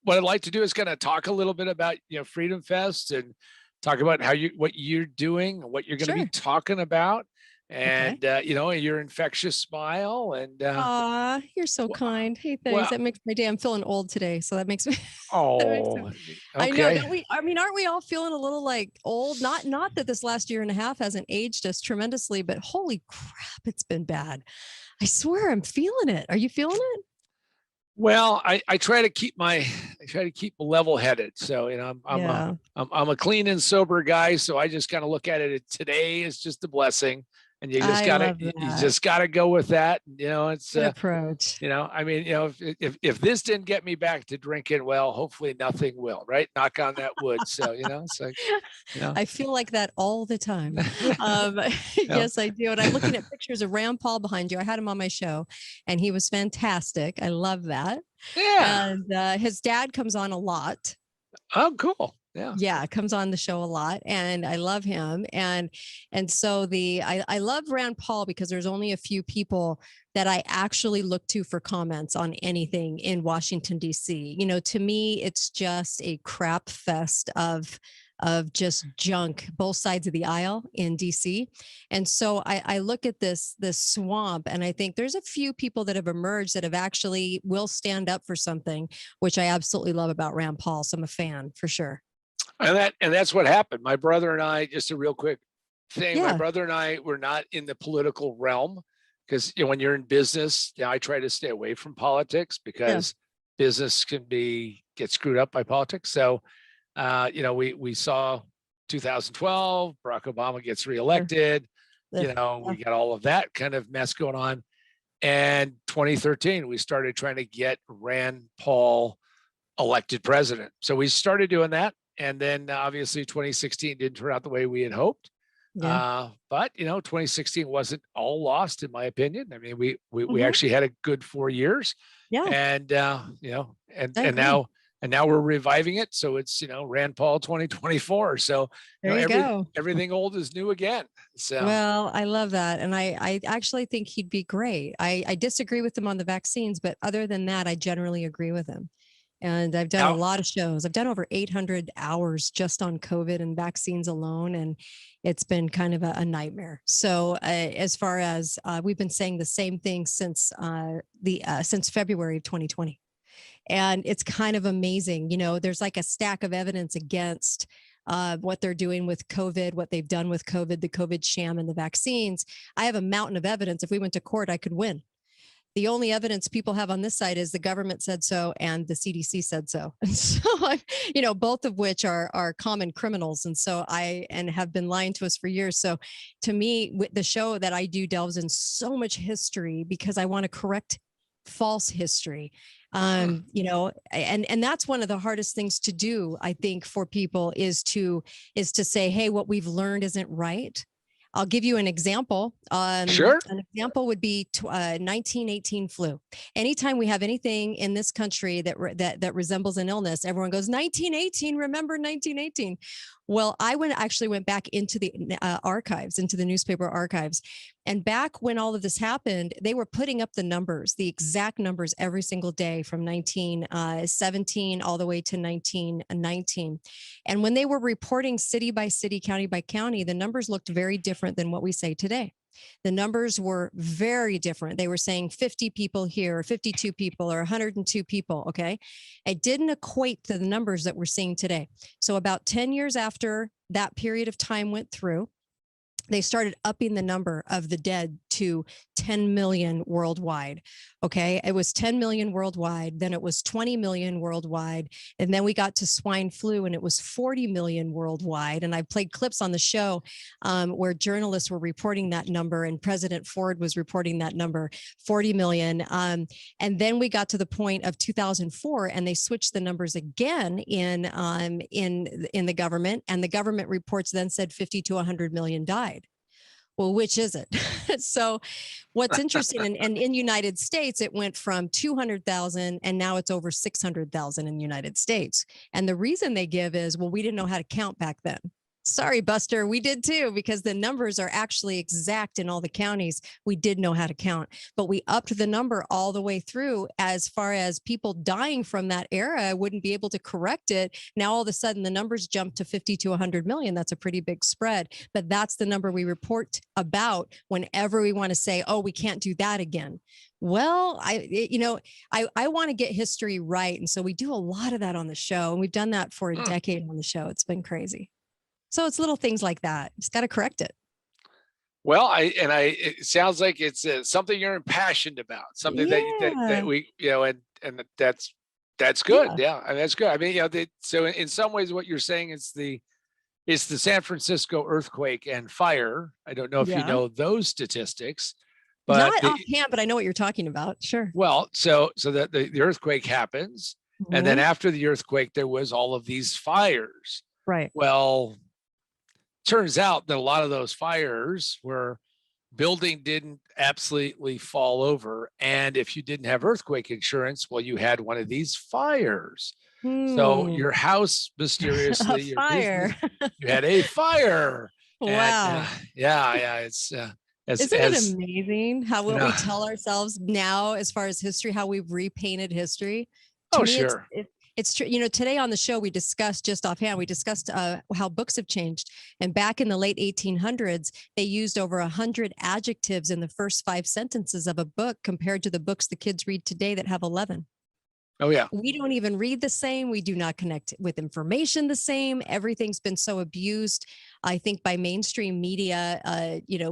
what I'd like to do is kind of talk a little bit about, Freedom Fest and talk about what you're doing, what you're going to be Sure. talking about, Okay. and your infectious smile and Aw, you're so w- kind. Hey, thanks. well, That makes my day. I'm feeling old today, so that makes me that makes me oh, I know, okay. don't we? I mean, aren't we all feeling a little like old? Not that this last year and a half hasn't aged us tremendously, but holy crap, it's been bad. I swear I'm feeling it. Are you feeling it? Well, I try to keep level headed. So, Yeah. I'm a clean and sober guy. So I just kind of look at it. Today is just a blessing, and I love you that. just gotta go with that. It's Good approach. I mean, if this didn't get me back to drinking, well, hopefully nothing will, right? Knock on that wood. So, it's like, you know, I feel like that all the time. you know, Yes, I do. And I'm looking at pictures of Rand Paul behind you. I had him on my show and he was fantastic. I love that. yeah. And his dad comes on a lot. Oh, cool. Yeah. Yeah, comes on the show a lot and I love him. And so I love Rand Paul because there's only a few people that I actually look to for comments on anything in Washington D.C. To me it's just a crap fest of just junk both sides of the aisle in DC. And so I look at this swamp and I think there's a few people that have emerged that have actually will stand up for something, which I absolutely love about Rand Paul. So I'm a fan for sure. And that's what happened. My brother and I, just a real quick thing, my Yeah. brother and I were not in the political realm because when you're in business, I try to stay away from politics Yeah. because business can get screwed up by politics. So we saw 2012, Barack Obama gets Sure. reelected, Yeah. we got all of that kind of mess going on. And 2013, we started trying to get Rand Paul elected president. So we started doing that. And then obviously 2016 didn't turn out the way we had hoped. Yeah. But 2016 wasn't all lost, in my opinion. I mean, we Hmm. actually had a good 4 years, Yeah. and I and agree. now we're reviving it. So it's Rand Paul 2024. So There you go. everything old is new again. So Well, I love that. And I actually think he'd be great. I disagree with him on the vaccines, but other than that, I generally agree with him. And I've done a how lot of shows. I've done over 800 hours just on COVID and vaccines alone. And it's been kind of a nightmare. So as far as we've been saying the same thing since February of 2020. And it's kind of amazing. There's like a stack of evidence against what they're doing with COVID, what they've done with COVID, the COVID sham and the vaccines. I have a mountain of evidence. If we went to court, I could win. The only evidence people have on this side is the government said so and the CDC said so. And so, both of which are common criminals. And so and have been lying to us for years. So to me, the show that I do delves in so much history because I want to correct false history. And that's one of the hardest things to do, I think, for people is to say, hey, what we've learned isn't right. I'll give you an example. Sure. An example would be 1918 flu. Anytime we have anything in this country that resembles an illness, everyone goes 1918. Remember 1918? Well, I actually went back into the archives, into the newspaper archives, and back when all of this happened, they were putting up the numbers, the exact numbers every single day from 1917 all the way to 1919. And when they were reporting city by city, county by county, the numbers looked very different than what we say today. The numbers were very different. They were saying 50 people here, or 52 people, or 102 people. Okay. It didn't equate to the numbers that we're seeing today. So, about 10 years after that period of time went through, they started upping the number of the dead to 10 million worldwide. Okay. It was 10 million worldwide. Then it was 20 million worldwide. And then we got to swine flu and it was 40 million worldwide. And I played clips on the show where journalists were reporting that number and President Ford was reporting that number, 40 million. And then we got to the point of 2004 and they switched the numbers again in the government. And the government reports then said 50 to 100 million died. Well, which is it? So what's interesting, and in United States, it went from 200,000 and now it's over 600,000 in the United States. And the reason they give is, well, we didn't know how to count back then. Sorry, Buster, we did too, because the numbers are actually exact in all the counties. We did know how to count, but we upped the number all the way through. As far as people dying from that era, I wouldn't be able to correct it. Now, all of a sudden, the numbers jump to 50 to 100 million. That's a pretty big spread, but that's the number we report about whenever we want to say, oh, we can't do that again. Well, I want to get history right. And so we do a lot of that on the show. And we've done that for a decade on the show. It's been crazy. So it's little things like that. Just got to correct it. Well, it sounds like it's something you're impassioned about, something that we, and that's good. Yeah. I mean, that's good. I mean, so in some ways, what you're saying is it's the San Francisco earthquake and fire. I don't know if you know those statistics, but not offhand, but I know what you're talking about. Sure. Well, so that the earthquake happens, and then after the earthquake, there was all of these fires. Right. Well, turns out that a lot of those fires were building didn't absolutely fall over. And if you didn't have earthquake insurance, well, you had one of these fires. So your house mysteriously, your fire. Business, you had a fire. Wow. And, yeah. It's isn't it amazing how what we tell ourselves now as far as history, how we've repainted history? To me, sure. It's true. Today on the show, we discussed just offhand, we discussed how books have changed. And back in the late 1800s, they used over 100 adjectives in the first 5 sentences of a book compared to the books the kids read today that have 11. Oh, yeah. We don't even read the same. We do not connect with information the same. Everything's been so abused, I think, by mainstream media,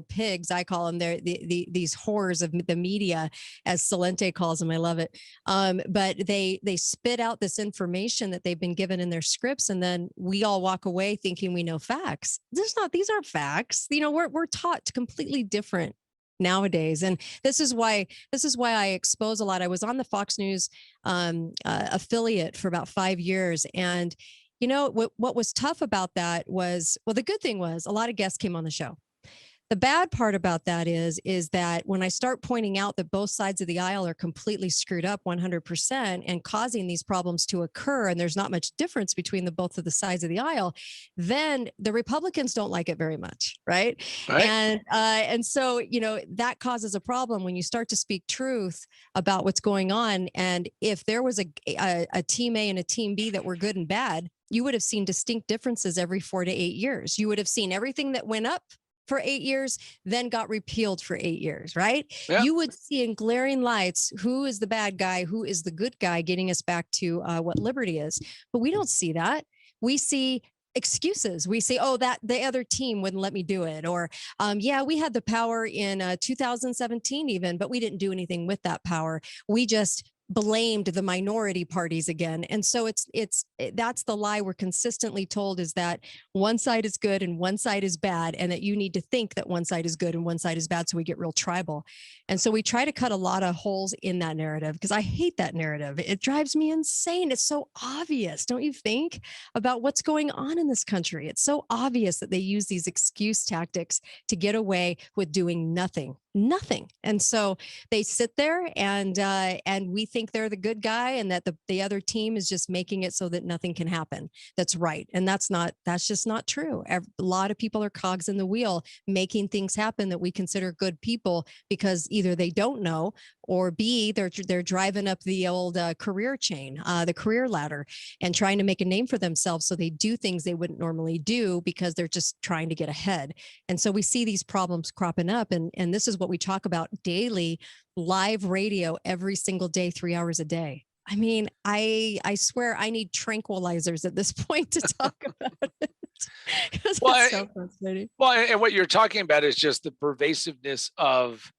pigs, I call them. They're these whores of the media, as Salente calls them. I love it. But they spit out this information that they've been given in their scripts. And then we all walk away thinking we know facts. These aren't facts. We're taught completely different nowadays. And this is why I expose a lot. I was on the Fox News affiliate for about 5 years. And what was tough about that was, well, the good thing was a lot of guests came on the show. The bad part about that is that when I start pointing out that both sides of the aisle are completely screwed up 100% and causing these problems to occur, and there's not much difference between both of the sides of the aisle, then the Republicans don't like it very much, right? And so that causes a problem when you start to speak truth about what's going on. And if there was a team A and a team B that were good and bad, you would have seen distinct differences every 4 to 8 years. You would have seen everything that went up for 8 years, then got repealed for 8 years, right? Yeah. You would see in glaring lights who is the bad guy, who is the good guy, getting us back to what liberty is. But we don't see that. We see excuses. We say, oh, that the other team wouldn't let me do it. Or, we had the power in 2017 even, but we didn't do anything with that power. We just blamed the minority parties again. And so that's the lie we're consistently told, is that one side is good and one side is bad, and that you need to think that one side is good and one side is bad. So we get real tribal. And so we try to cut a lot of holes in that narrative, because I hate that narrative. It drives me insane. It's so obvious, don't you think, about what's going on in this country? It's so obvious that they use these excuse tactics to get away with doing nothing. And so they sit there and we think they're the good guy, and that the other team is just making it so that nothing can happen. That's right. And that's just not true. A lot of people are cogs in the wheel, making things happen that we consider good people, because either they don't know, or B, they're driving up the old career chain, the career ladder, and trying to make a name for themselves. So they do things they wouldn't normally do because they're just trying to get ahead. And so we see these problems cropping up. And this is what we talk about daily, live radio every single day, 3 hours a day. I mean, I swear I need tranquilizers at this point to talk about it. It's so fascinating. Well, and what you're talking about is just the pervasiveness of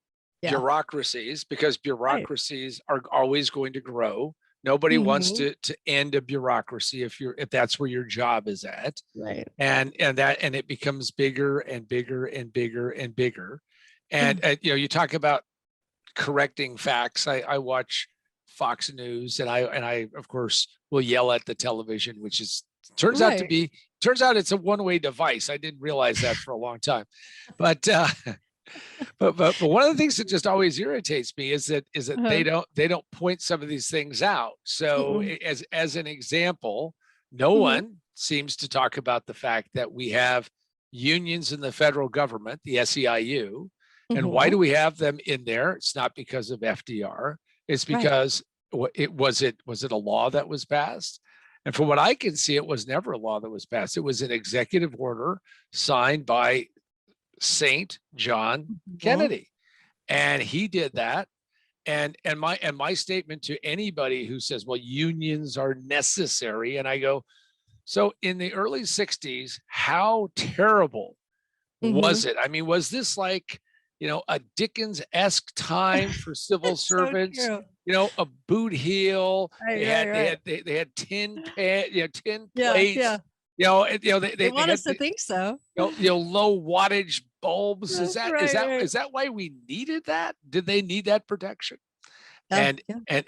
bureaucracies, because bureaucracies are always going to grow. Nobody wants to end a bureaucracy if that's where your job is at. Right. And it becomes bigger and bigger and bigger and bigger. And you talk about correcting facts. I watch Fox News, and I of course will yell at the television, which turns out it's a one-way device. I didn't realize that for a long time, but one of the things that just always irritates me is that they don't point some of these things out. So as an example, no one seems to talk about the fact that we have unions in the federal government, the SEIU. And why do we have them in there? It's not because of FDR. It's because it was a law that was passed. And from what I can see, it was never a law that was passed. It was an executive order signed by Saint John Kennedy. And he did that. And my statement to anybody who says, well, unions are necessary, and I go, so in the early 60s, how terrible was it? I mean, was this like, a Dickens-esque time for civil servants? So A boot heel. Right, they had tin plates. They want us to think so. Low wattage bulbs. Is that why we needed that? Did they need that protection? And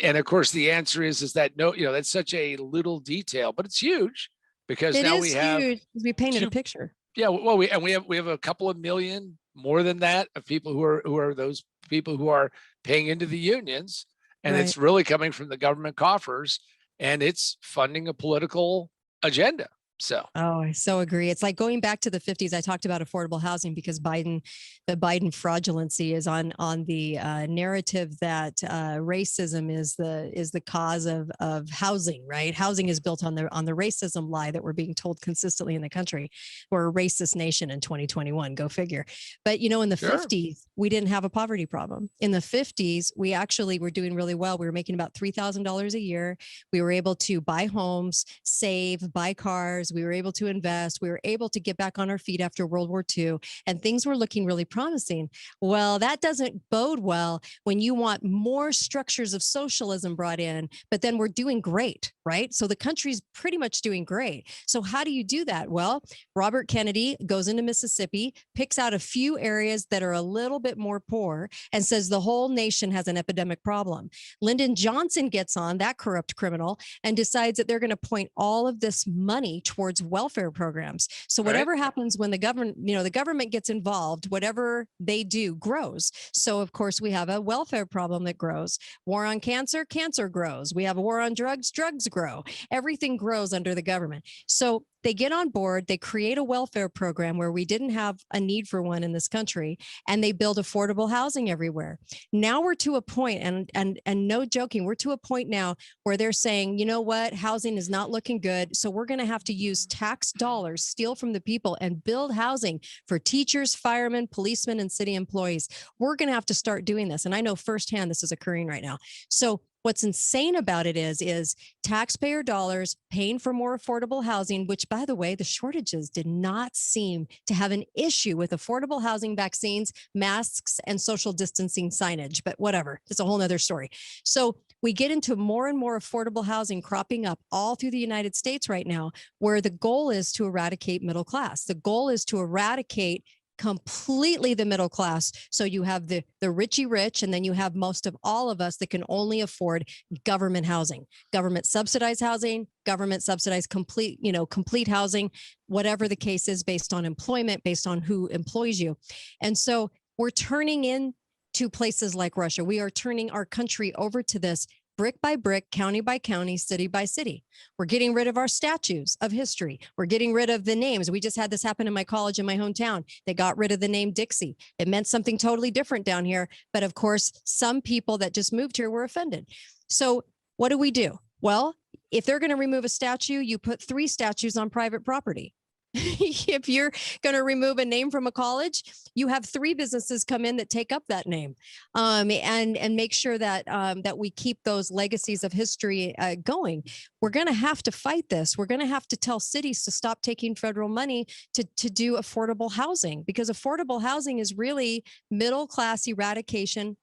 of course the answer is that no, that's such a little detail, but it's huge because now we have huge. We painted a picture. Yeah, well, we have a couple of million, more than that, of people who are those people who are paying into the unions, and it's really coming from the government coffers, and it's funding a political agenda. So, I so agree. It's like going back to the 50s. I talked about affordable housing because the Biden fraudulency is on the narrative that racism is the cause of housing. Right? Housing is built on the racism lie that we're being told consistently in the country. We're a racist nation in 2021. Go figure. But in the 50s, we didn't have a poverty problem. In the 50s, we actually were doing really well. We were making about $3,000 a year. We were able to buy homes, save, buy cars. We were able to invest. We were able to get back on our feet after World War II, and things were looking really promising. Well, that doesn't bode well when you want more structures of socialism brought in, but then we're doing great, right? So the country's pretty much doing great. So how do you do that? Well, Robert Kennedy goes into Mississippi, picks out a few areas that are a little bit more poor, and says the whole nation has an epidemic problem. Lyndon Johnson gets on, that corrupt criminal, and decides that they're going to point all of this money towards welfare programs. So whatever happens when the government gets involved, whatever they do grows. So of course we have a welfare problem that grows. War on cancer grows. We have a war on drugs grow. Everything grows under the government. So they get on board, they create a welfare program where we didn't have a need for one in this country, and they build affordable housing everywhere. Now we're to a point, and no joking, we're to a point now where they're saying, you know what, housing is not looking good, so we're going to have to use tax dollars, steal from the people, and build housing for teachers, firemen, policemen, and city employees. We're going to have to start doing this, and I know firsthand this is occurring right now. So what's insane about it is taxpayer dollars paying for more affordable housing, which, by the way, the shortages did not seem to have an issue with affordable housing, vaccines, masks, and social distancing signage. But whatever, it's a whole nother story. So we get into more and more affordable housing cropping up all through the United States right now, where the goal is to eradicate middle class. The goal is to eradicate completely the middle class. So you have the richy rich, and then you have most of all of us that can only afford government housing, government subsidized housing, government subsidized complete housing, whatever the case is, based on employment, based on who employs you. And so we're turning into places like Russia. We are turning our country over to this brick by brick, county by county, city by city. We're getting rid of our statues of history. We're getting rid of the names. We just had this happen in my college in my hometown. They got rid of the name Dixie. It meant something totally different down here. But of course, some people that just moved here were offended. So what do? Well, if they're going to remove a statue, you put 3 statues on private property. If you're going to remove a name from a college, you have 3 businesses come in that take up that name, and make sure that that we keep those legacies of history going. We're going to have to fight this. We're going to have to tell cities to stop taking federal money to do affordable housing, because affordable housing is really middle class eradication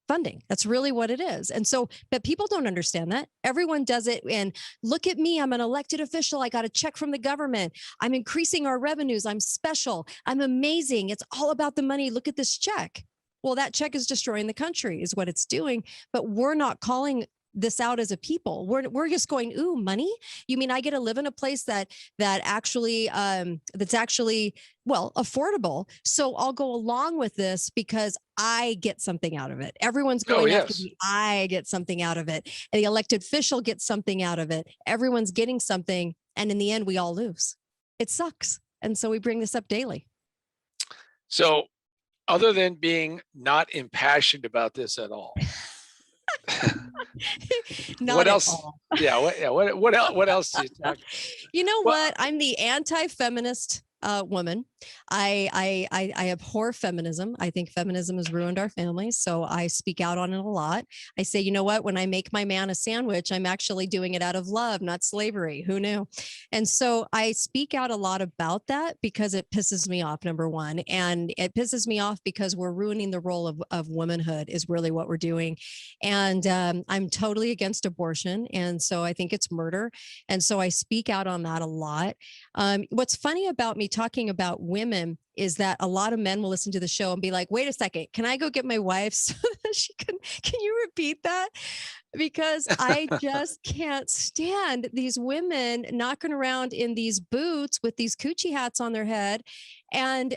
funding. That's really what it is. And so, but people don't understand that. Everyone does it. And look at me, I'm an elected official. I got a check from the government. I'm increasing our revenues. I'm special. I'm amazing. It's all about the money. Look at this check. Well, that check is destroying the country is what it's doing. But we're not calling this out as a people. We're just going, ooh, money? You mean I get to live in a place that's actually well, affordable. So I'll go along with this because I get something out of it. Everyone's going after me. I get something out of it. And the elected official gets something out of it. Everyone's getting something And in the end, we all lose. It sucks. And so we bring this up daily. So other than being not impassioned about this at all, Not what at else? all. Yeah. What else do you talk? You know Well, what? I'm the anti-feminist woman. I abhor feminism. I think feminism has ruined our families. So I speak out on it a lot. I say, you know what? When I make my man a sandwich, I'm actually doing it out of love, not slavery. Who knew? And so I speak out a lot about that because it pisses me off, number one. And it pisses me off because we're ruining the role of womanhood is really what we're doing. And I'm totally against abortion. And so I think it's murder. And so I speak out on that a lot. What's funny about me talking about women is that a lot of men will listen to the show and be like, wait a second, can I go get my wife so that she can you repeat that? Because I just can't stand these women knocking around in these boots with these coochie hats on their head and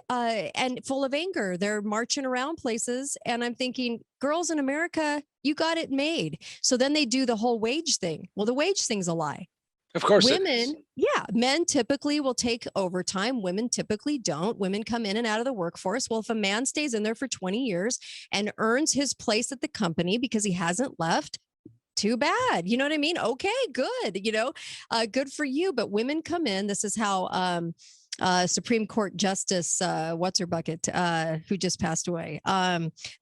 full of anger. They're marching around places. And I'm thinking, girls in America, you got it made. So then they do the whole wage thing. Well, the wage thing's a lie. Of course, Women, yeah, men typically will take overtime. Women typically don't. Women come in and out of the workforce. Well, if a man stays in there for 20 years and earns his place at the company because he hasn't left, too bad. You know what I mean? Okay, good. Good for you. But women come in. This is how Supreme Court Justice, what's her bucket, who just passed away.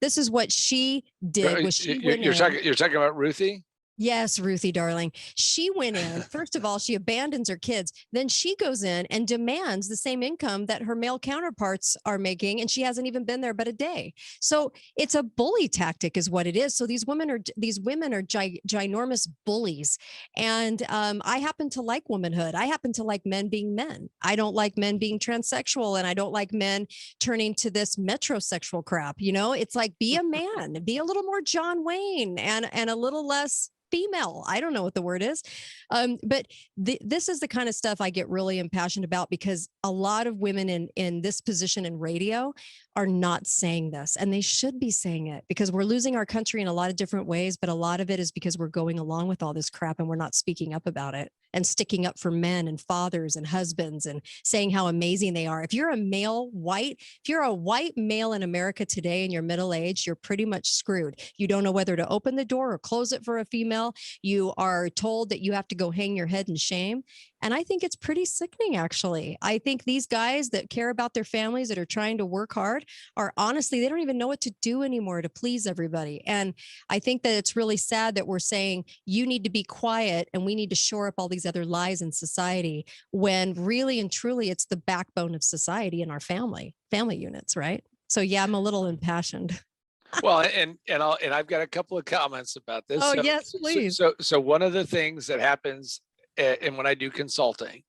This is what she did. Was she you're talking about Ruthie? Yes, Ruthie, darling. She went in. First of all, she abandons her kids. Then she goes in and demands the same income that her male counterparts are making, and she hasn't even been there but a day. So it's a bully tactic, is what it is. So these women are ginormous bullies, and I happen to like womanhood. I happen to like men being men. I don't like men being transsexual, and I don't like men turning to this metrosexual crap. It's like, be a man, be a little more John Wayne, and a little less female. I don't know what the word is. But this is the kind of stuff I get really impassioned about, because a lot of women in this position in radio are not saying this, and they should be saying it, because we're losing our country in a lot of different ways. But a lot of it is because we're going along with all this crap and we're not speaking up about it and sticking up for men and fathers and husbands and saying how amazing they are. If you're a white male in America today and you're middle aged, you're pretty much screwed. You don't know whether to open the door or close it for a female. You are told that you have to go hang your head in shame. And I think it's pretty sickening, actually. I think these guys that care about their families, that are trying to work hard, are honestly, they don't even know what to do anymore to please everybody. And I think that it's really sad that we're saying you need to be quiet and we need to shore up all these other lies in society, when really and truly it's the backbone of society and our family units, right? So yeah, I'm a little impassioned. Well, and I've got a couple of comments about this. Oh, yes, please. So one of the things that happens, and when I do consulting,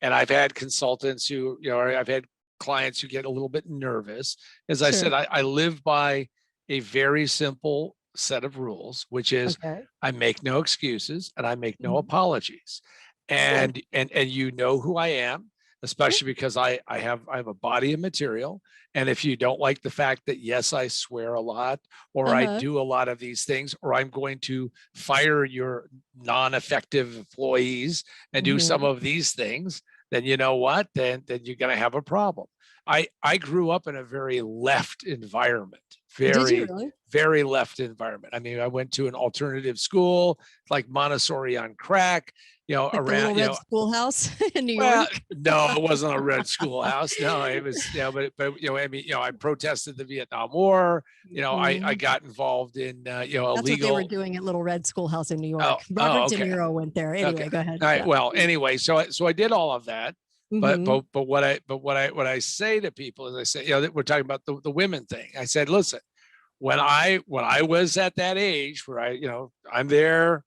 and I've had consultants who, I've had clients who get a little bit nervous. As I said, I live by a very simple set of rules, which is I make no excuses and I make no apologies. And you know who I am, especially because I have a body of material. And if you don't like the fact that, yes, I swear a lot, or I do a lot of these things, or I'm going to fire your non-effective employees and do some of these things, then you know what? Then you're going to have a problem. I grew up in a very left environment, very left environment. I mean, I went to an alternative school, like Montessori on crack, like around, the red schoolhouse in New York. No, it wasn't a red schoolhouse. No, it was, but I mean, I protested the Vietnam War. I got involved in, illegal. That's what they were doing at Little Red Schoolhouse in New York. Robert De Niro went there. Anyway, go ahead. All right. Yeah. Well, anyway, so I did all of that. But what I say to people is, I say, we're talking about the women thing. I said, listen, when I was at that age where I'm there,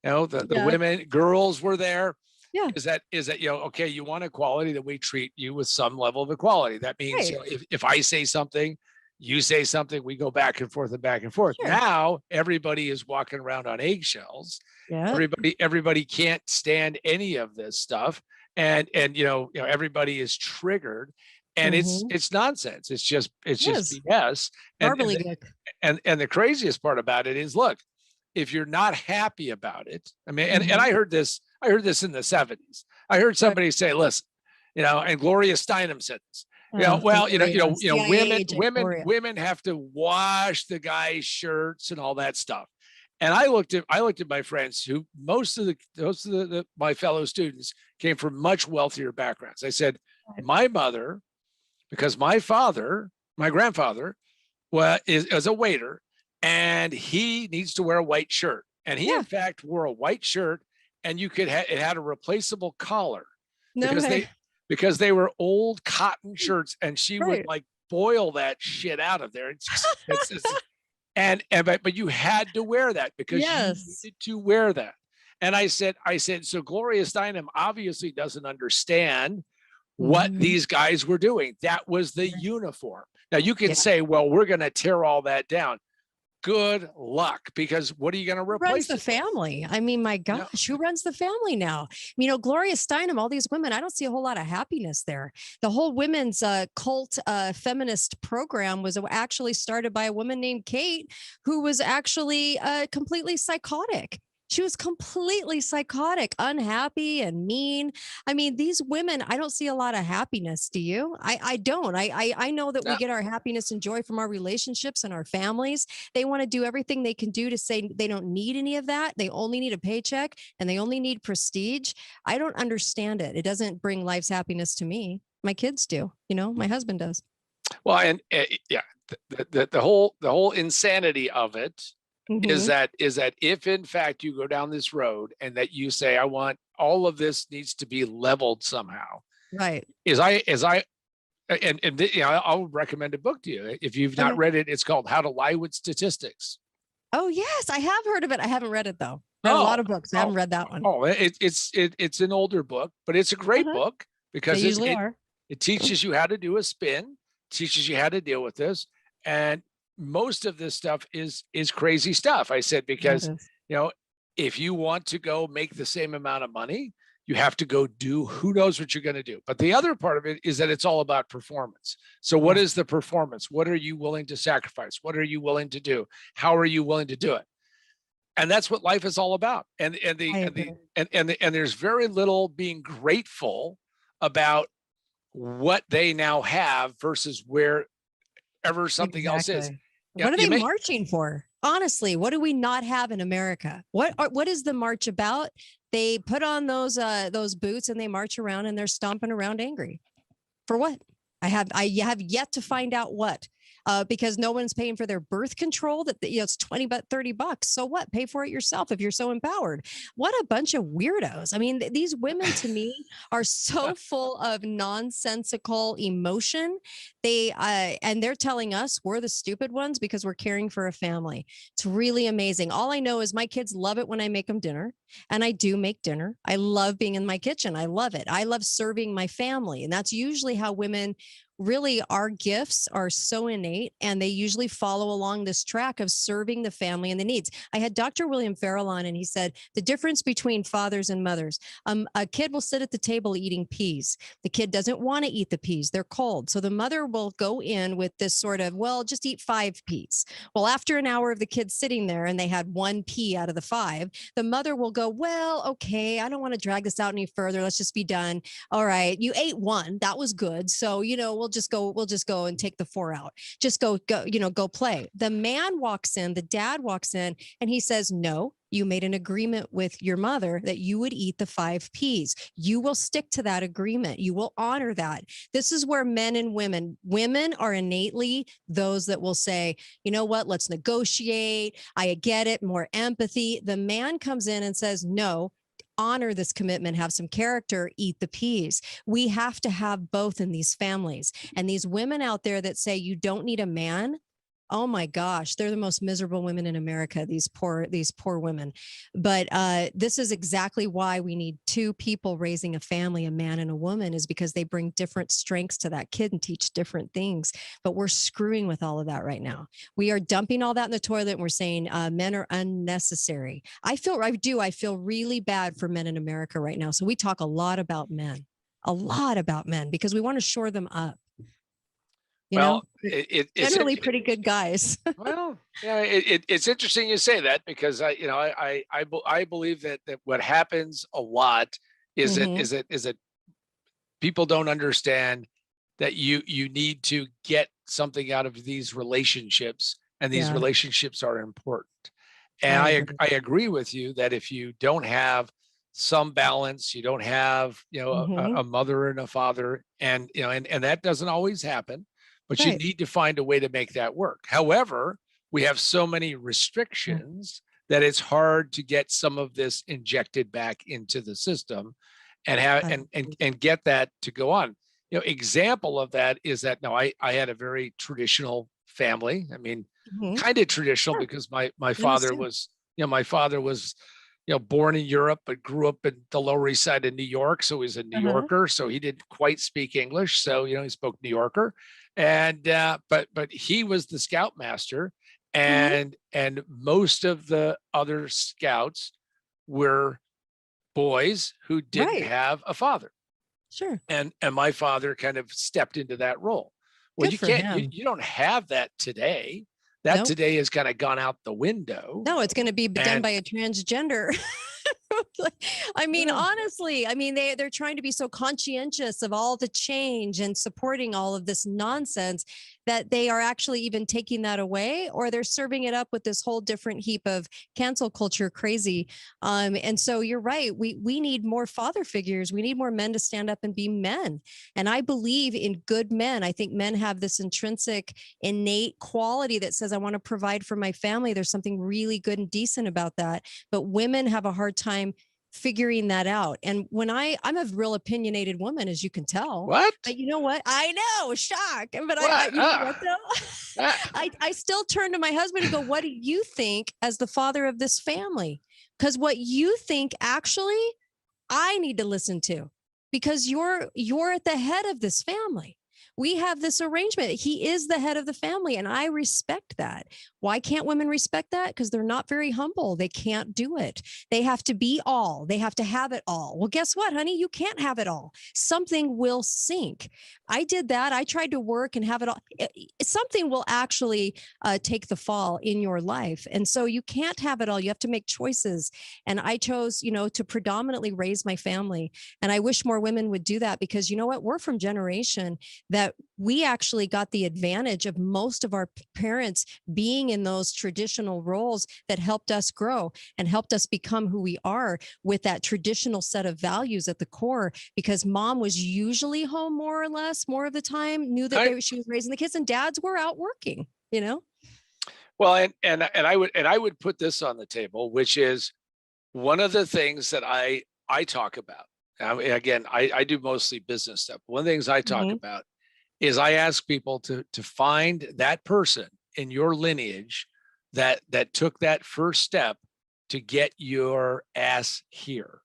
the women, girls were there. Yeah. Is that, okay, you want equality, that we treat you with some level of equality. That means if I say something, you say something, we go back and forth and back and forth. Sure. Now everybody is walking around on eggshells. Yeah. Everybody can't stand any of this stuff. And everybody is triggered, and it's nonsense. It's just BS. And the craziest part about it is, look, if you're not happy about it, I mean, and I heard this I heard this in the 70s. I heard somebody say, listen, and Gloria Steinem said this. Well, Gloria, CIA agent Gloria. women have to wash the guy's shirts and all that stuff. And I looked at my friends who most of my fellow students came from much wealthier backgrounds. I said, my mother, because my grandfather is a waiter, and he needs to wear a white shirt. And he in fact wore a white shirt, and it had a replaceable collar. Because they were old cotton shirts, and she would like boil that shit out of there. But you had to wear that because you needed to wear that. And I said, so Gloria Steinem obviously doesn't understand what these guys were doing. That was the uniform. Now you can say, well, we're going to tear all that down. Good luck, because what are you going to replace? Who runs the family? I mean, my gosh, who runs the family now? Gloria Steinem, all these women, I don't see a whole lot of happiness there. The whole women's cult feminist program was actually started by a woman named Kate, who was actually completely psychotic. She was completely psychotic, unhappy and mean. I mean, these women, I don't see a lot of happiness. Do you? I don't. I know that we get our happiness and joy from our relationships and our families. They want to do everything they can do to say they don't need any of that. They only need a paycheck and they only need prestige. I don't understand it. It doesn't bring life's happiness to me. My kids do. My husband does. Well, and the whole insanity of it is that if in fact you go down this road and that you say, I want all of this needs to be leveled somehow. Right. I'll recommend a book to you. If you've not read it, it's called How to Lie with Statistics. Oh yes, I have heard of it. I haven't read it though. Read a lot of books. I haven't read that one. It's an older book, but it's a great book because it teaches you how to do a spin, teaches you how to deal with this. And most of this stuff is crazy stuff. I said, because, if you want to go make the same amount of money, you have to go do who knows what you're going to do. But the other part of it is that it's all about performance. So what is the performance? What are you willing to sacrifice? What are you willing to do? How are you willing to do it? And that's what life is all about. And there's very little being grateful about what they now have versus wherever something else is. What are they marching for? Honestly, what do we not have in America? What is the march about? They put on those boots and they march around and they're stomping around angry. For what? I have yet to find out what. Because no one's paying for their birth control that it's $20-$30. So what? Pay for it yourself if you're so empowered. What a bunch of weirdos. I mean, these women to me are so full of nonsensical emotion. And they're telling us we're the stupid ones because we're caring for a family. It's really amazing. All I know is my kids love it when I make them dinner, and I do make dinner. I love being in my kitchen. I love it. I love serving my family. And that's usually how women really, our gifts are so innate, and they usually follow along this track of serving the family and the needs. I had Dr. William Farrell on, and he said the difference between fathers and mothers. A kid will sit at the table eating peas. The kid doesn't want to eat the peas. They're cold. So the mother will go in with this sort of, well, just eat 5 peas. Well, after an hour of the kid sitting there and they had 1 pea out of the 5, the mother will go, well, okay, I don't want to drag this out any further. Let's just be done. All right, you ate 1. That was good. So, we'll just go and take the 4 out. Just go play. The man walks in, the dad walks in, and he says, no, you made an agreement with your mother that you would eat the 5 peas. You will stick to that agreement. You will honor that. This is where men and women are innately those that will say, you know what, let's negotiate. I get it. More empathy. The man comes in and says, no, honor this commitment, have some character, eat the peas. We have to have both in these families. And these women out there that say you don't need a man, oh my gosh, they're the most miserable women in America, these poor women. But this is exactly why we need 2 people raising a family, a man and a woman, is because they bring different strengths to that kid and teach different things. But we're screwing with all of that right now. We are dumping all that in the toilet, and we're saying men are unnecessary. I feel really bad for men in America right now. So we talk a lot about men, because we want to shore them up. You know, Well, they're it's generally pretty good guys. well, yeah, it's interesting you say that because I believe that what happens a lot is that Hmm. people don't understand that you need to get something out of these relationships, and these Yeah, relationships are important. And I agree. I agree with you that if you don't have some balance, you don't have, Hmm. a mother and a father, and and that doesn't always happen, but you Right. need to find a way to make that work. However, we have so many Yeah. restrictions that it's hard to get some of this injected back into the system and have Agreed. and get that to go on. Example of that is that now I had a very traditional family. I mean, Hmm. kind of traditional Sure. because my Yours father too. was, my father was, born in Europe but grew up in the Lower East Side of New York, so he's a New Uh-huh. Yorker. So he didn't quite speak English, so he spoke New Yorker, and but he was the scoutmaster, Hmm. and most of the other scouts were boys who didn't Right. have a father, Sure. and my father kind of stepped into that role. Well, Good you for can't, him. you don't have that today. That Nope. today has kind of gone out the window. No, it's going to be done And by a transgender. I mean, yeah, honestly, I mean, they're trying to be so conscientious of all the change and supporting all of this nonsense that they are actually even taking that away, or they're serving it up with this whole different heap of cancel culture crazy. And so you're right. We need more father figures. We need more men to stand up and be men. And I believe in good men. I think men have this intrinsic, innate quality that says, I want to provide for my family. There's something really good and decent about that. But women have a hard time figuring that out. And when I'm a real opinionated woman, as you can tell, what? but you know what? I know, shock. But I What? you know what though? Ah. I still turn to my husband and go, what do you think as the father of this family? Because what you think actually I need to listen to, because you're at the head of this family. We have this arrangement. He is the head of the family, and I respect that. Why can't women respect that? Because they're not very humble. They can't do it. They have to be all. They have to have it all. Well, guess what, honey? You can't have it all. Something will sink. I did that. I tried to work and have it all. Something will actually take the fall in your life, and so you can't have it all. You have to make choices. And I chose, to predominantly raise my family. And I wish more women would do that, because you know what? We're from generation that we actually got the advantage of most of our parents being in those traditional roles that helped us grow and helped us become who we are, with that traditional set of values at the core, because mom was usually home more or less more of the time, knew that I she was raising the kids, and dads were out working. well, and I would put this on the table, which is one of the things that I talk about. I mean, again, I do mostly business stuff. One of the things I talk Hmm. about is I ask people to find that person in your lineage that took that first step to get your ass here.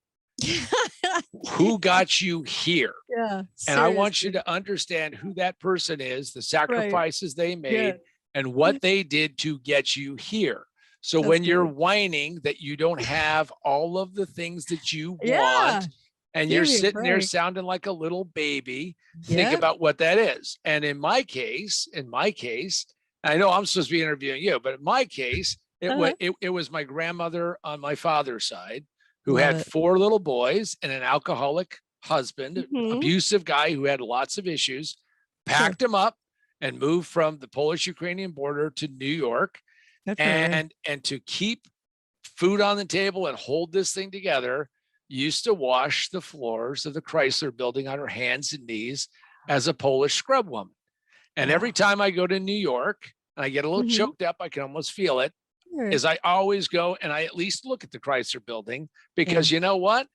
Who got you here? Yeah, And I want you seriously. to understand who that person is, the Right. sacrifices they Yeah. made, and what they did to get you here. So That's when you're good. whining that you don't have all of the things that you Yeah. want, and you're Give me a sitting there break. sounding like a little baby, think Yep. about what that is. And in my case, I know I'm supposed to be interviewing you, but in my case, Uh-huh. it was my grandmother on my father's side who Love had it. 4 little boys and an alcoholic husband, Mhm. abusive guy who had lots of issues, Sure. packed him up and moved from the Polish-Ukrainian border to New York, Good for her. and to keep food on the table and hold this thing together, used to wash the floors of the Chrysler building on her hands and knees as a Polish scrub woman. And every Wow. time I go to New York and I get a little Mhm. choked up, I can almost feel it, Sure. is I always go and I at least look at the Chrysler building, Yeah. because you know what?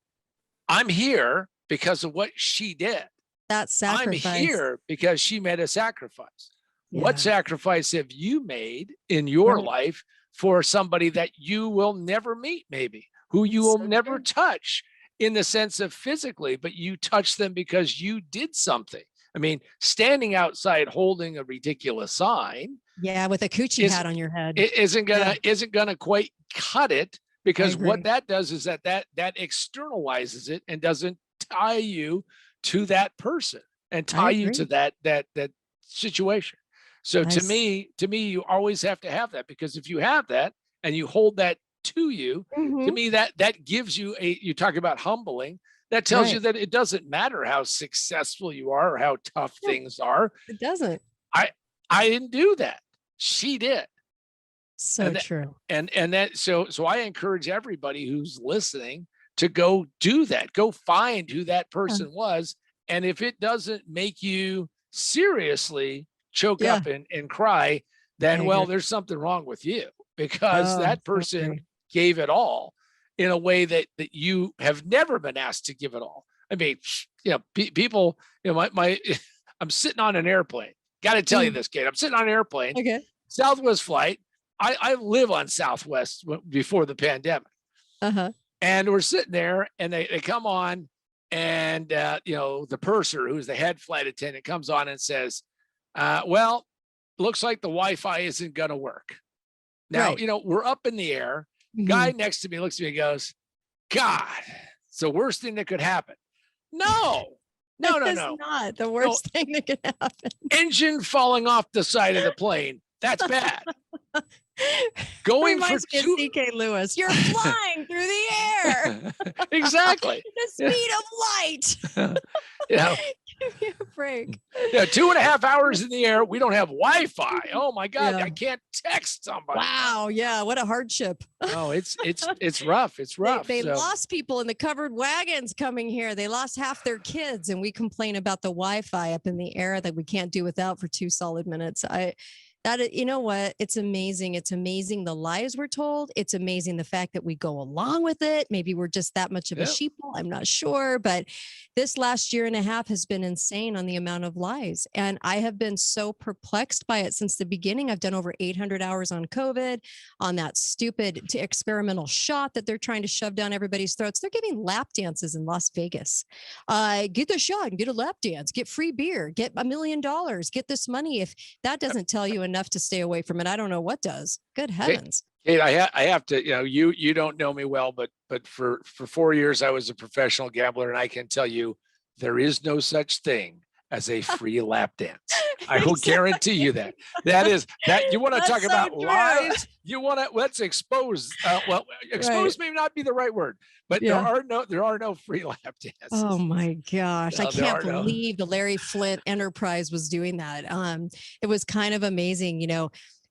I'm here because of what she did. That I'm sacrifice. here because she made a sacrifice. What Yeah. sacrifice have you made in your Right. life for somebody that you will never meet, maybe, who you will So never true. touch in the sense of physically, but you touch them because you did something? I mean, standing outside holding a ridiculous sign Yeah, with a coochie is hat on your head. isn't Yeah, gonna quite cut it, I because what agree. that does is that externalizes it and doesn't tie you to that person and I tie you to agree. that situation. So to me, you always have to have that, because if you have that and you hold that to you, to me, that gives you you talk about humbling. That tells you that it doesn't matter how successful you are or how tough things are. It doesn't. I didn't do that. She did. So true. And that, so I encourage everybody who's listening to go do that. Go find who that person was. And if it doesn't make you seriously choke up and cry, then, well, there's something wrong with you, because that person gave it all in a way that you have never been asked to give it all. I mean, people, I'm sitting on an airplane. Got to tell you this, Kate. I'm sitting on an airplane. Okay. Southwest flight. I live on Southwest before the pandemic. And we're sitting there, and they come on, and the purser, who's the head flight attendant, comes on and says, well, looks like the Wi-Fi isn't going to work. Now, we're up in the air. Guy next to me looks at me and goes, God, it's the worst thing that could happen. No. It's not the worst thing that could happen. Engine falling off the side of the plane. That's bad. Going for CK Lewis. You're flying through the air. Exactly. The speed of light. Give me a break. 2.5 hours in the air. We don't have Wi-Fi. Oh my God. I can't text somebody. Wow. Yeah. What a hardship. Oh, it's rough. It's rough. They lost people in the covered wagons coming here. They lost half their kids, and we complain about the Wi-Fi up in the air that we can't do without for 2 solid minutes. You know what? It's amazing. It's amazing the lies we're told. It's amazing the fact that we go along with it. Maybe we're just that much of a sheeple. I'm not sure. But this last year and a half has been insane on the amount of lies. And I have been so perplexed by it since the beginning. I've done over 800 hours on COVID, on that stupid experimental shot that they're trying to shove down everybody's throats. They're giving lap dances in Las Vegas. Get the shot and get a lap dance, get free beer, get $1 million, get this money. If that doesn't tell you enough to stay away from it, I don't know what does. Good heavens. Kate, I have to, you don't know me well, but for 4 years I was a professional gambler, and I can tell you there is no such thing as a free lap dance. I will guarantee you that. That you want to talk about lies. You want to, let's expose. Expose may not be the right word, but there are no free lap dances. Oh my gosh. I can't believe the Larry Flint enterprise was doing that. It was kind of amazing.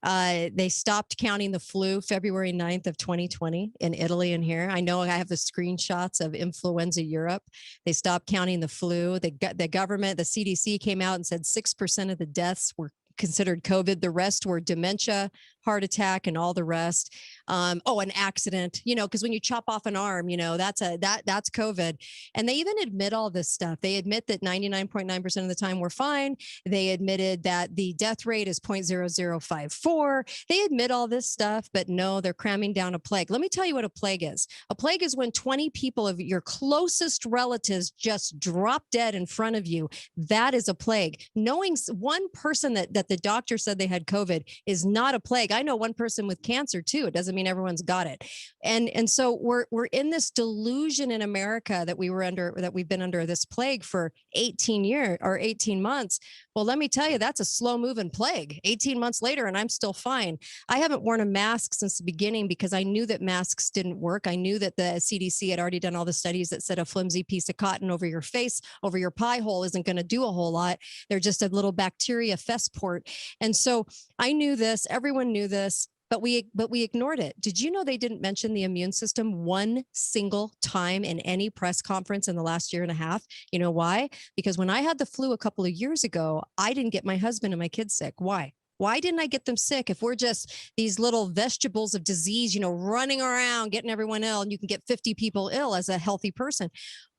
They stopped counting the flu February 9th of 2020 in Italy and here. I know I have the screenshots of influenza Europe. They stopped counting the flu. The government, the CDC came out and said 6% of the deaths were considered COVID. The rest were dementia, heart attack, and all the rest. An accident, because when you chop off an arm, that's COVID. And they even admit all this stuff. They admit that 99.9% of the time we're fine. They admitted that the death rate is 0.0054. They admit all this stuff, but no, they're cramming down a plague. Let me tell you what a plague is. A plague is when 20 people of your closest relatives just drop dead in front of you. That is a plague. Knowing one person that the doctor said they had COVID is not a plague. I know one person with cancer too. It doesn't mean everyone's got it. And so we're in this delusion in America that we've been under this plague for 18 months. Well, let me tell you, that's a slow moving plague. 18 months later, and I'm still fine. I haven't worn a mask since the beginning because I knew that masks didn't work. I knew that the CDC had already done all the studies that said a flimsy piece of cotton over your face, over your pie hole isn't going to do a whole lot. They're just a little bacteria festport. And so I knew this, everyone knew this, but we ignored it. Did you know they didn't mention the immune system one single time in any press conference in the last year and a half? You know why? Because when I had the flu a couple of years ago, I didn't get my husband and my kids sick. Why? Why didn't I get them sick? If we're just these little vegetables of disease, running around, getting everyone ill, and you can get 50 people ill as a healthy person.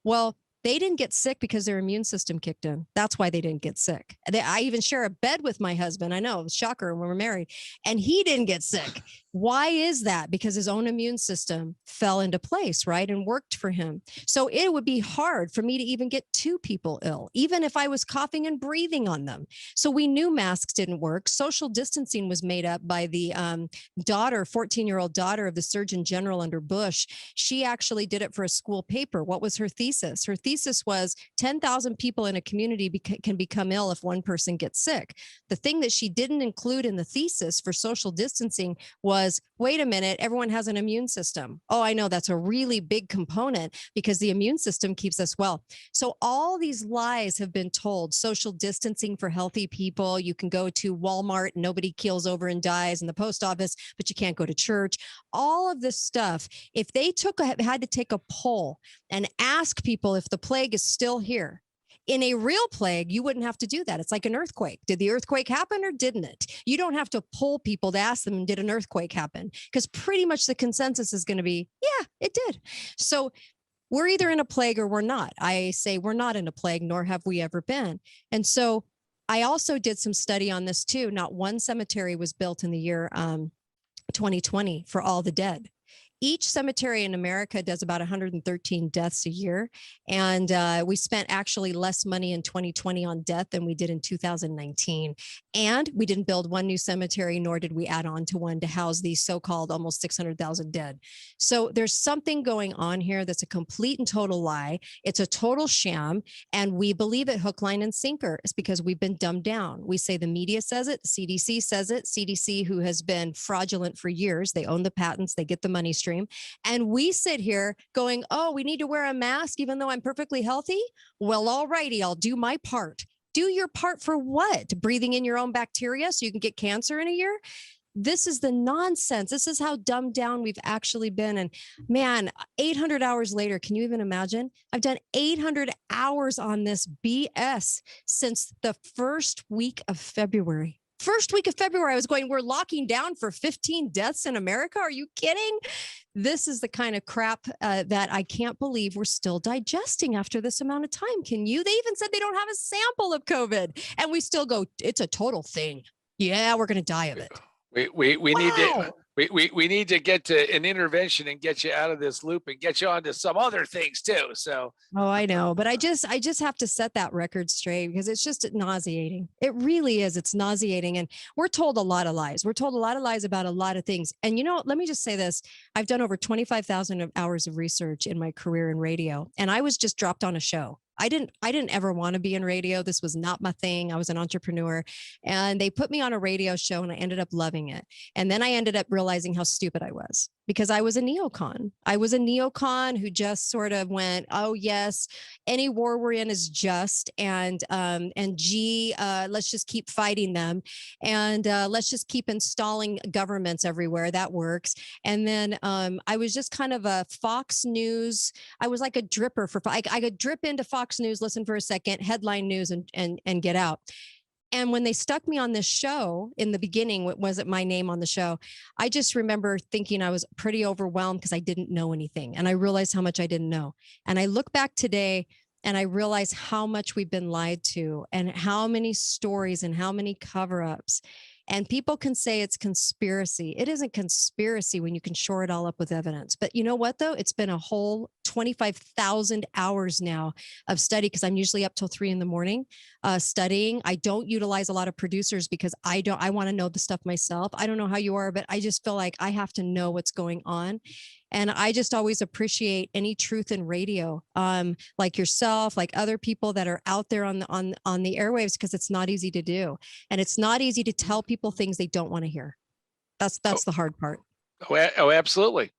Well, they didn't get sick because their immune system kicked in. That's why they didn't get sick. I even share a bed with my husband. I know, it was a shocker when we were married, and he didn't get sick. Why is that? Because his own immune system fell into place, right? And worked for him. So it would be hard for me to even get 2 people ill, even if I was coughing and breathing on them. So we knew masks didn't work. Social distancing was made up by the 14-year-old daughter of the Surgeon General under Bush. She actually did it for a school paper. What was her thesis? Her thesis thesis was 10,000 people in a community can become ill if one person gets sick. The thing that she didn't include in the thesis for social distancing was, wait a minute, everyone has an immune system. Oh, I know, that's a really big component because the immune system keeps us well. So all these lies have been told. Social distancing for healthy people. You can go to Walmart, nobody keels over and dies, in the post office, but you can't go to church. All of this stuff, if they had to take a poll and ask people if the plague is still here, in a real plague, you wouldn't have to do that. It's like an earthquake. Did the earthquake happen or didn't it? You don't have to poll people to ask them, did an earthquake happen? Because pretty much the consensus is going to be, yeah, it did. So we're either in a plague or we're not. I say we're not in a plague, nor have we ever been. And so I also did some study on this too. Not one cemetery was built in the year 2020 for all the dead. Each cemetery in America does about 113 deaths a year. And we spent actually less money in 2020 on death than we did in 2019. And we didn't build one new cemetery, nor did we add on to one to house these so-called almost 600,000 dead. So there's something going on here that's a complete and total lie. It's a total sham. And we believe it hook, line, and sinker. It's because we've been dumbed down. We say the media says it, the CDC says it, CDC, who has been fraudulent for years. They own the patents, they get the money stream. And we sit here going, oh, we need to wear a mask even though I'm perfectly healthy. Well, all righty, I'll do my part. Do your part for what? Breathing in your own bacteria so you can get cancer in a year? This is the nonsense. This is how dumbed down we've actually been. And man, 800 hours later, can you even imagine? I've done 800 hours on this BS since the first week of February. First week of February, I was going, we're locking down for 15 deaths in America. Are you kidding? This is the kind of crap that I can't believe we're still digesting after this amount of time. Can you? They even said they don't have a sample of COVID. And we still go, it's a total thing. Yeah, we're going to die of it. We need to Wow. we need to get to an intervention and get you out of this loop and get you onto some other things too. So Oh, I know, but I just have to set that record straight because it's just nauseating. It really is. It's nauseating. And we're told a lot of lies. We're told a lot of lies about a lot of things. And you know, let me just say this. I've done over 25,000 hours of research in my career in radio, and I was just dropped on a show. I didn't ever want to be in radio. This was not my thing. I was an entrepreneur, and they put me on a radio show and I ended up loving it. And then I ended up realizing how stupid I was because I was a neocon. I was a neocon who just sort of went, oh yes, any war we're in is just, and let's just keep fighting them. And let's just keep installing governments everywhere. That works. And then I was just kind of a Fox News. I was like a dripper for, I could drip into Fox News, listen for a second, headline news, and get out. And when they stuck me on this show in the beginning, what was it, my name on the show? I just remember thinking I was pretty overwhelmed because I didn't know anything. And I realized how much I didn't know. And I look back today and I realize how much we've been lied to and how many stories and how many cover-ups. And people can say it's conspiracy. It isn't conspiracy when you can shore it all up with evidence. But you know what, though? It's been a whole 25,000 hours now of study because I'm usually up till 3 a.m. Studying. I don't utilize a lot of producers because I want to know the stuff myself. I don't know how you are, but I just feel like I have to know what's going on. And I just always appreciate any truth in radio, like yourself, like other people that are out there on the airwaves, because it's not easy to do. And it's not easy to tell people things they don't want to hear. That's the hard part. Oh, absolutely.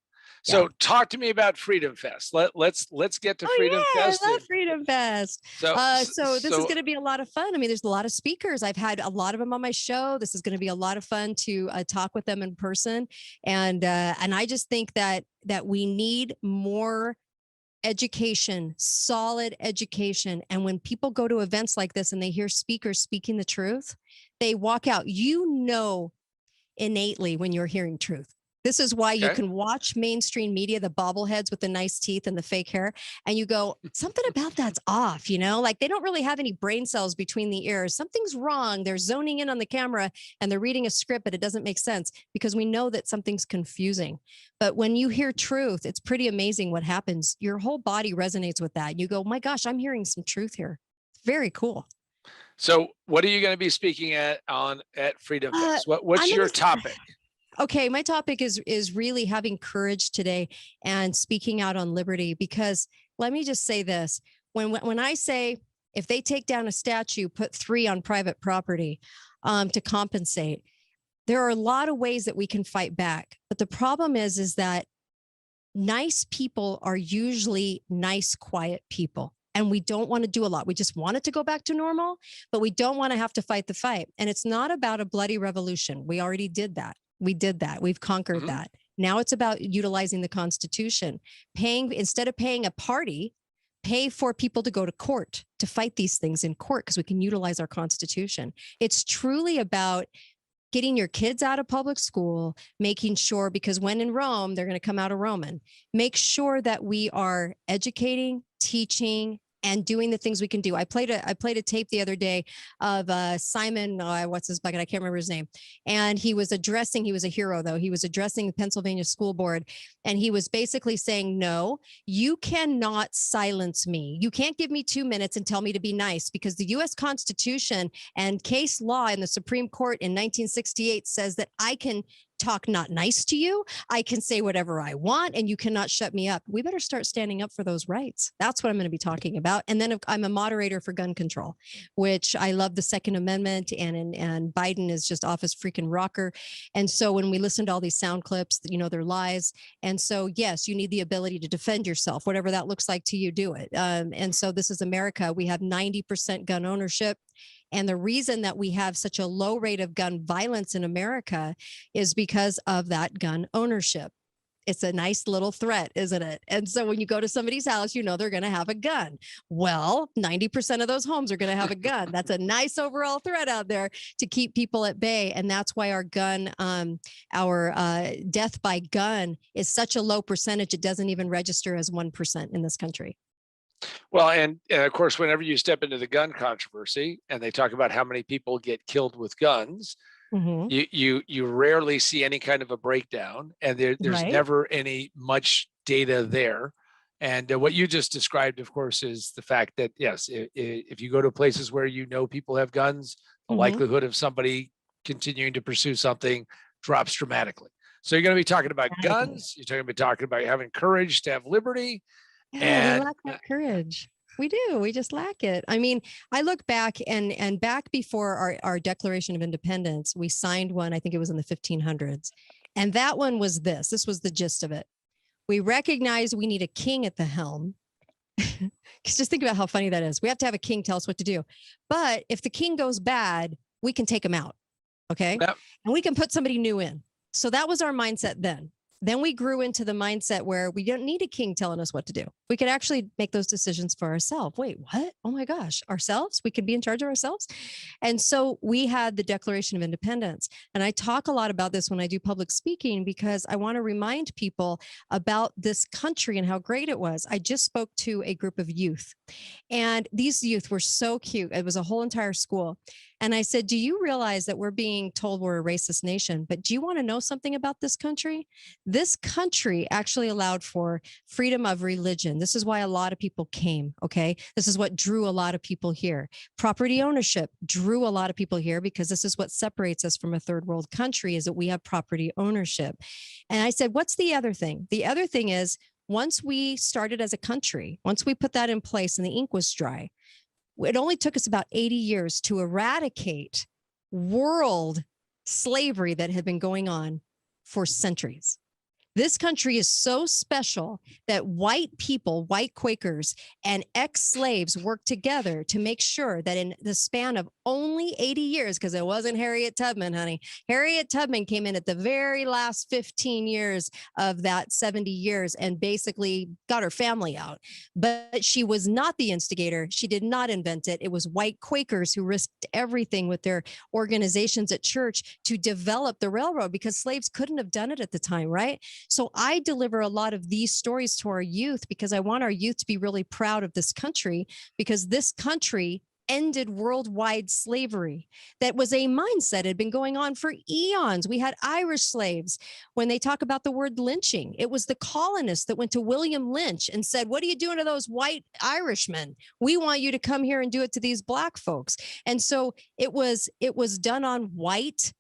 So Yeah. talk to me about Freedom Fest. Let's get to Freedom Fest. I love Freedom Fest. So this is So going to be a lot of fun. I mean, there's a lot of speakers. I've had a lot of them on my show. This is going to be a lot of fun to talk with them in person. And I just think that we need more education, solid education. And when people go to events like this and they hear speakers speaking the truth, they walk out, innately when you're hearing truth. This is why you can watch mainstream media, the bobbleheads with the nice teeth and the fake hair, and you go, something about that's off, like they don't really have any brain cells between the ears. Something's wrong. They're zoning in on the camera and they're reading a script, but it doesn't make sense because we know that something's confusing. But when you hear truth, it's pretty amazing what happens. Your whole body resonates with that. You go, my gosh, I'm hearing some truth here. Very cool. So what are you going to be speaking at Freedom Fest? What's your topic? Okay, my topic is really having courage today and speaking out on liberty, because let me just say this. When I say if they take down a statue, put 3 on private property to compensate, there are a lot of ways that we can fight back. But the problem is that nice people are usually nice, quiet people. And we don't want to do a lot. We just want it to go back to normal, but we don't want to have to fight the fight. And it's not about a bloody revolution. We already did that. We did that. We've conquered that. Now it's about utilizing the Constitution, instead of paying a party, pay for people to go to court to fight these things in court, because we can utilize our Constitution. It's truly about getting your kids out of public school, making sure, because when in Rome, they're going to come out of Roman. Make sure that we are educating, teaching, and doing the things we can do. I played a tape the other day of Simon, what's his bucket? I can't remember his name. And he was a hero though. He was addressing the Pennsylvania school board. And he was basically saying, no, you cannot silence me. You can't give me 2 minutes and tell me to be nice, because the US Constitution and case law in the Supreme Court in 1968 says that I can talk not nice to you. I can say whatever I want and you cannot shut me up. We better start standing up for those rights. That's what I'm going to be talking about. And then I'm a moderator for gun control, which I love the Second Amendment, and Biden is just off his freaking rocker. And so when we listen to all these sound clips, they're lies. And so, yes, you need the ability to defend yourself, whatever that looks like to you, do it. And so this is America. We have 90% gun ownership. And the reason that we have such a low rate of gun violence in America is because of that gun ownership. It's a nice little threat, isn't it? And so when you go to somebody's house, they're going to have a gun. Well, 90% of those homes are going to have a gun. That's a nice overall threat out there to keep people at bay. And that's why our death by gun is such a low percentage. It doesn't even register as 1% in this country. Well, and of course, whenever you step into the gun controversy and they talk about how many people get killed with guns, you rarely see any kind of a breakdown, and there's Right. never any much data there. And what you just described, of course, is the fact that, yes, if you go to places where people have guns, the likelihood of somebody continuing to pursue something drops dramatically. So you're going to be talking about guns. You're going to be talking about having courage to have liberty. Yeah, we lack that courage. We do. We just lack it. I mean, I look back and back before our Declaration of Independence, we signed one, I think it was in the 1500s. And that one was this. This was the gist of it. We recognize we need a king at the helm. Because just think about how funny that is. We have to have a king tell us what to do. But if the king goes bad, we can take him out. Okay. Yep. And we can put somebody new in. So that was our mindset then. Then we grew into the mindset where we don't need a king telling us what to do. We could actually make those decisions for ourselves. Wait, what? Oh my gosh, ourselves? We could be in charge of ourselves? And so we had the Declaration of Independence. And I talk a lot about this when I do public speaking, because I want to remind people about this country and how great it was. I just spoke to a group of youth, and these youth were so cute. It was a whole entire school. And I said, do you realize that we're being told we're a racist nation? But do you want to know something about this country? This country actually allowed for freedom of religion. This is why a lot of people came, okay? This is what drew a lot of people here. Property ownership drew a lot of people here, because this is what separates us from a third world country, is that we have property ownership. And I said, what's the other thing? The other thing is, once we started as a country, once we put that in place and the ink was dry, it only took us about 80 years to eradicate world slavery that had been going on for centuries. This country is so special that white people, white Quakers, and ex-slaves worked together to make sure that in the span of only 80 years, because it wasn't Harriet Tubman, honey. Harriet Tubman came in at the very last 15 years of that 70 years and basically got her family out. But she was not the instigator. She did not invent it. It was white Quakers who risked everything with their organizations at church to develop the railroad, because slaves couldn't have done it at the time, right? So I deliver a lot of these stories to our youth, because I want our youth to be really proud of this country, because this country ended worldwide slavery. That was a mindset had been going on for eons. We had Irish slaves. When they talk about the word lynching, it was the colonists that went to William Lynch and said, what are you doing to those white Irishmen? We want you to come here and do it to these black folks. And so it was done on white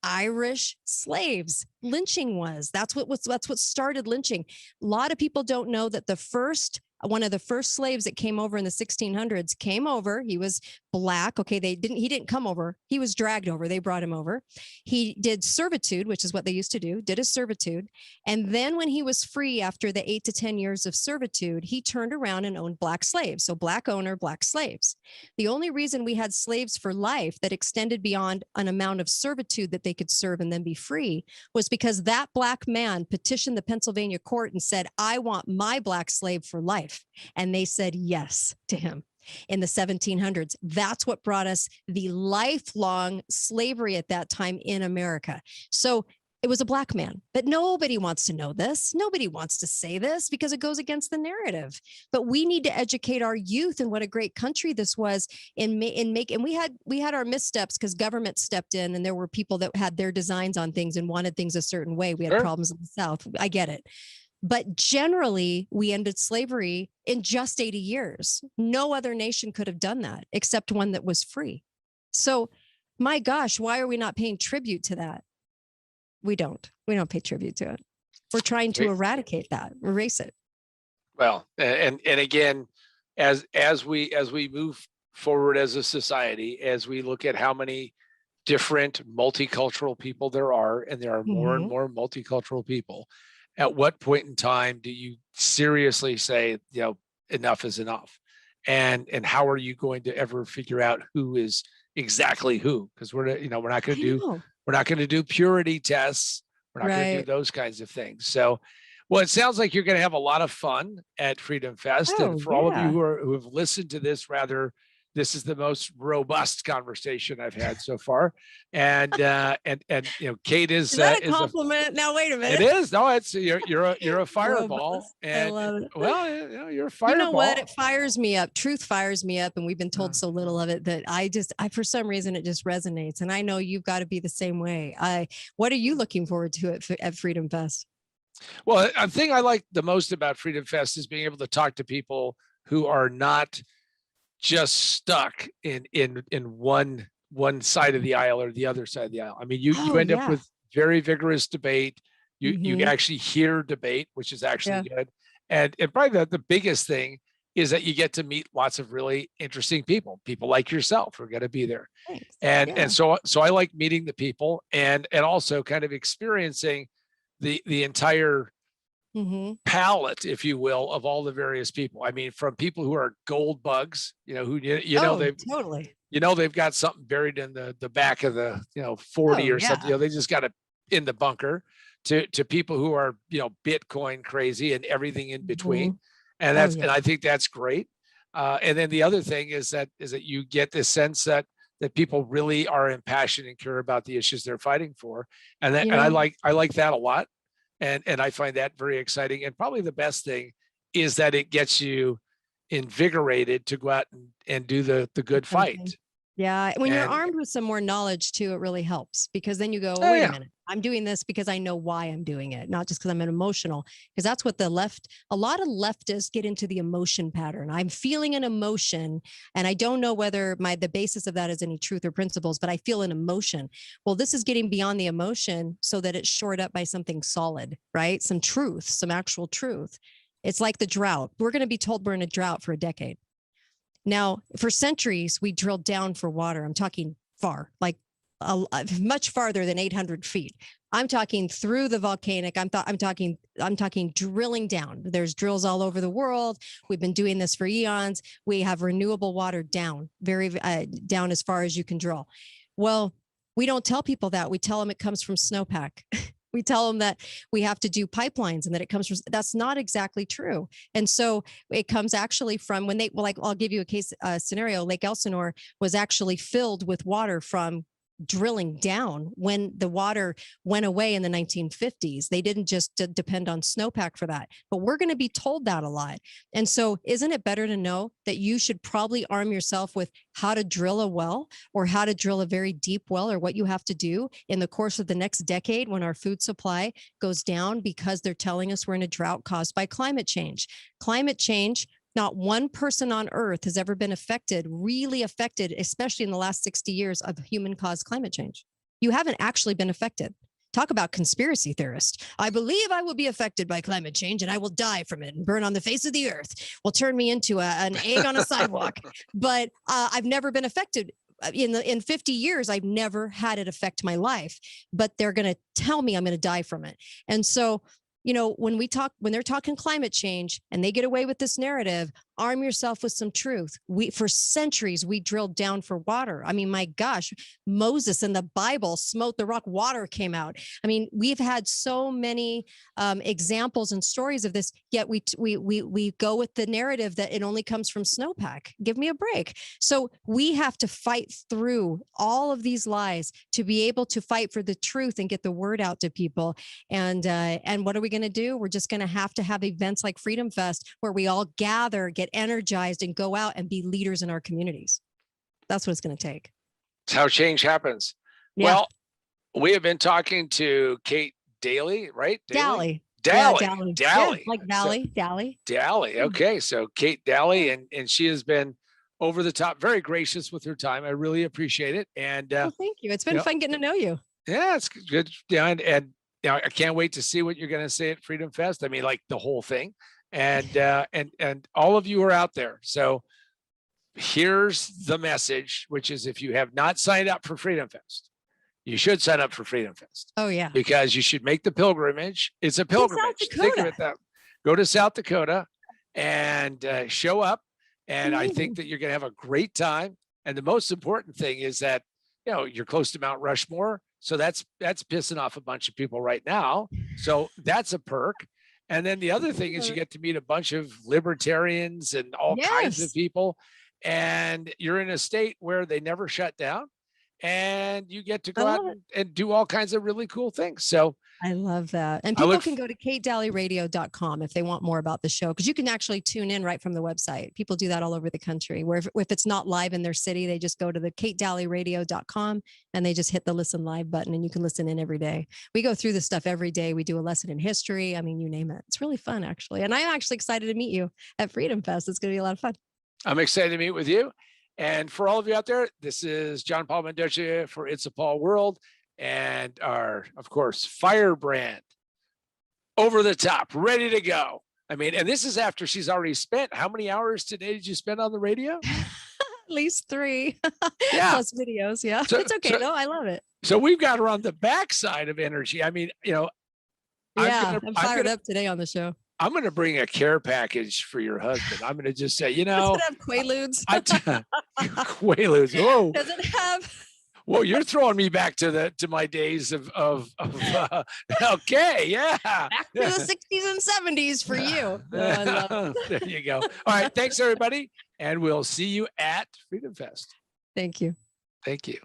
Irish slaves. Lynching was. That's what started lynching. A lot of people don't know that the first one of the first slaves that came over in the 1600s came over. He was black. Okay. He didn't come over. He was dragged over. They brought him over. He did servitude, which is what they used to do, did a servitude. And then when he was free after the 8 to 10 years of servitude, he turned around and owned black slaves. So black owner, black slaves. The only reason we had slaves for life that extended beyond an amount of servitude that they could serve and then be free was because that black man petitioned the Pennsylvania court and said, I want my black slave for life. And they said yes to him in the 1700s. That's what brought us the lifelong slavery at that time in America. So it was a black man, but nobody wants to know this. Nobody wants to say this because it goes against the narrative. But we need to educate our youth and what a great country this was and we had our missteps because government stepped in and there were people that had their designs on things and wanted things a certain way. We had problems in the South. I get it. But generally, we ended slavery in just 80 years. No other nation could have done that except one that was free. So, my gosh, why are we not paying tribute to that? We don't pay tribute to it. We're trying to eradicate that, erase it. Well, and again, as we move forward as a society, as we look at how many different multicultural people there are, and there are more and more multicultural people, at what point in time do you seriously say, enough is enough? And how are you going to ever figure out who is exactly who? Because we're not going to do purity tests. We're not going to do those kinds of things. So, well, it sounds like you're going to have a lot of fun at Freedom Fest. And for all of you who have listened to this, this is the most robust conversation I've had so far. And Kate is that a compliment? Now wait a minute. It is. No, it's you're a fireball. And I love it. Well, you're a fireball. You know what? It fires me up. Truth fires me up, and we've been told so little of it that I for some reason it just resonates. And I know you've got to be the same way. What are you looking forward to at Freedom Fest? Well, the thing I like the most about Freedom Fest is being able to talk to people who are not just stuck in one side of the aisle or the other side of the aisle. I mean, you end up with very vigorous debate. You actually hear debate, which is actually good. And probably the biggest thing is that you get to meet lots of really interesting people like yourself who are going to be there. Thanks. And so I like meeting the people and also kind of experiencing the entire palette, if you will, of all the various people. I mean, from people who are gold bugs, they've got something buried in the back of the 40 or something. They just got it in the bunker. To people who are Bitcoin crazy and everything in between, and and I think that's great. And then the other thing is that you get this sense that people really are impassioned and care about the issues they're fighting for, and I like that a lot. And I find that very exciting. And probably the best thing is that it gets you invigorated to go out and do the good fight. Yeah. When you're armed with some more knowledge too, it really helps because then you go, wait a minute, I'm doing this because I know why I'm doing it, not just because I'm an emotional, because that's what a lot of leftists get into the emotion pattern. I'm feeling an emotion and I don't know whether the basis of that is any truth or principles, but I feel an emotion. Well, this is getting beyond the emotion so that it's shored up by something solid, right? Some truth, some actual truth. It's like the drought. We're going to be told we're in a drought for a decade. Now, for centuries, we drilled down for water. I'm talking far, like much farther than 800 feet. I'm talking through the volcanic. I'm talking drilling down. There's drills all over the world. We've been doing this for eons. We have renewable water down, very down as far as you can drill. Well, we don't tell people that. We tell them it comes from snowpack. We tell them that we have to do pipelines and that it comes from, that's not exactly true. And so it comes actually from I'll give you a case scenario. Lake Elsinore was actually filled with water from drilling down when the water went away in the 1950s. They didn't just depend on snowpack for that, but we're going to be told that a lot. And so isn't it better to know that you should probably arm yourself with how to drill a well or how to drill a very deep well or what you have to do in the course of the next decade when our food supply goes down because they're telling us we're in a drought caused by climate change. Climate change, not one person on earth has ever been really affected, especially in the last 60 years of human-caused climate change. You haven't actually been affected. Talk about conspiracy theorist. I believe I will be affected by climate change and I will die from it and burn on the face of the earth. Will turn me into an egg on a sidewalk. But I've never been affected. In 50 years, I've never had it affect my life, but they're going to tell me I'm going to die from it. And so, when they're talking climate change and they get away with this narrative, arm yourself with some truth. For centuries, we drilled down for water. I mean, my gosh, Moses in the Bible smote the rock, water came out. I mean, we've had so many examples and stories of this, yet we go with the narrative that it only comes from snowpack. Give me a break. So we have to fight through all of these lies to be able to fight for the truth and get the word out to people. And what are we going to do? We're just going to have events like Freedom Fest where we all gather, get energized, and go out and be leaders in our communities. That's what it's going to take. It's how change happens. Yeah. Well, we have been talking to Kate Dalley, right? Dalley. Dalley. Yeah, Dalley. Dalley. Yeah, like Valley. Dalley. Dalley. Okay. So Kate Dalley, and she has been over the top, very gracious with her time. I really appreciate it. And well, thank you. It's been fun getting to know you. Yeah, it's good. Yeah, and I can't wait to see what you're going to say at Freedom Fest. I mean, like the whole thing. And all of you are out there. So here's the message, which is if you have not signed up for Freedom Fest, you should sign up for Freedom Fest. Oh yeah. Because you should make the pilgrimage. It's a pilgrimage. Think of it that. Go to South Dakota and show up. And I think that you're going to have a great time. And the most important thing is that, you're close to Mount Rushmore. So that's pissing off a bunch of people right now. So that's a perk. And then the other thing is you get to meet a bunch of libertarians and all kinds of people. And you're in a state where they never shut down. And you get to go out and do all kinds of really cool things. So I love that. And people can go to katedalleyradio.com if they want more about the show, because you can actually tune in right from the website. People do that all over the country, where if it's not live in their city, they just go to the katedalleyradio.com and they just hit the listen live button and you can listen in every day. We go through this stuff every day. We do a lesson in history. I mean, you name it. It's really fun, actually. And I'm actually excited to meet you at Freedom Fest. It's going to be a lot of fun. I'm excited to meet with you. And for all of you out there, this is John Paul Mendoza for It's a Paul World, and our, of course, firebrand, over the top, ready to go. I mean, and this is after she's already spent, how many hours today did you spend on the radio? At least 3 plus videos. Yeah, so, it's okay though. I love it. So we've got her on the backside of energy. I mean, I'm fired up today on the show. I'm going to bring a care package for your husband. I'm going to just say, does it have Quaaludes? Quaaludes. Whoa. Does it have? Well, you're throwing me back to my days of okay, yeah. Back to the 60s and 70s for you. Oh, I love it. There you go. All right. Thanks, everybody. And we'll see you at Freedom Fest. Thank you. Thank you.